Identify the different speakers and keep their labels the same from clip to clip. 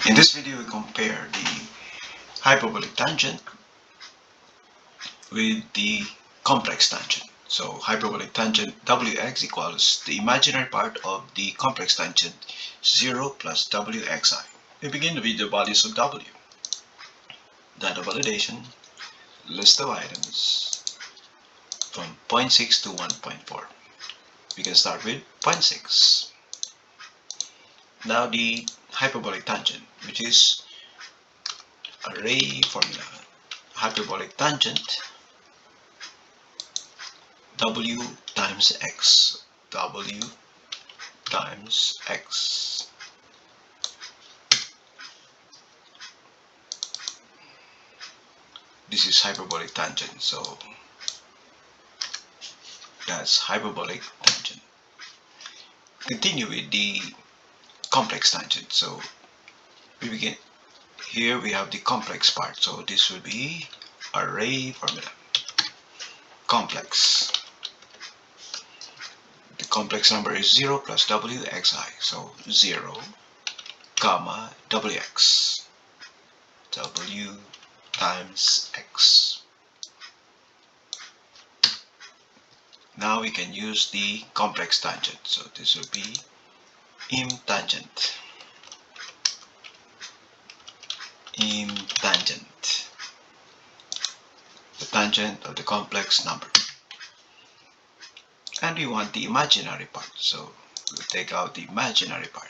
Speaker 1: In this video, we compare the hyperbolic tangent with the complex tangent. So hyperbolic tangent wx equals the imaginary part of the complex tangent 0 plus wxi. We begin the video values of w. Data validation, list of items from 0.6 to 1.4. We can start with 0.6. Now the hyperbolic tangent, which is array formula. Hyperbolic tangent w times x, w times x. This is hyperbolic tangent, so that's hyperbolic tangent. Continue with the complex tangent. So we begin here. We have the complex part, so this will be array formula. Complex. The complex number is 0 plus wxi, so 0 comma wx, w times x. Now we can use the complex tangent, so this will be IMTAN. IMTAN, the tangent of the complex number. And we want the imaginary part, so we'll take out the imaginary part.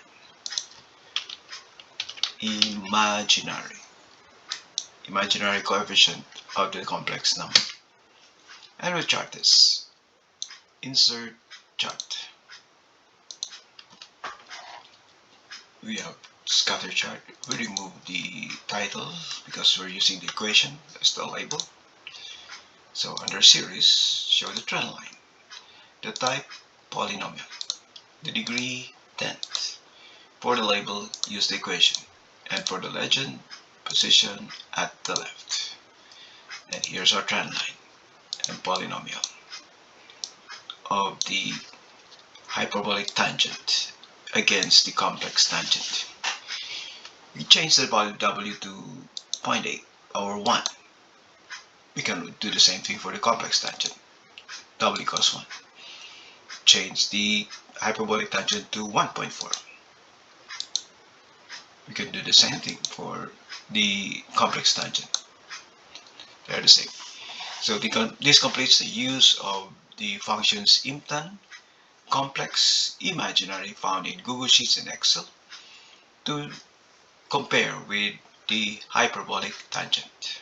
Speaker 1: Imaginary coefficient of the complex number. And we'll chart this. Insert chart. We have scatter chart. We remove the title because we're using the equation as the label. So under series, show the trend line. The type, polynomial. The degree, tenth. For the label, use the equation. And for the legend, position at the left. And here's our trend line and polynomial of the hyperbolic tangent against the complex tangent. We change the value w to 0.8 or 1. We can do the same thing for the complex tangent. W equals 1. Change the hyperbolic tangent to 1.4. We can do the same thing for the complex tangent. They're the same. So this completes the use of the functions IMTAN, complex, imaginary, found in Google Sheets and Excel to compare with the hyperbolic tangent.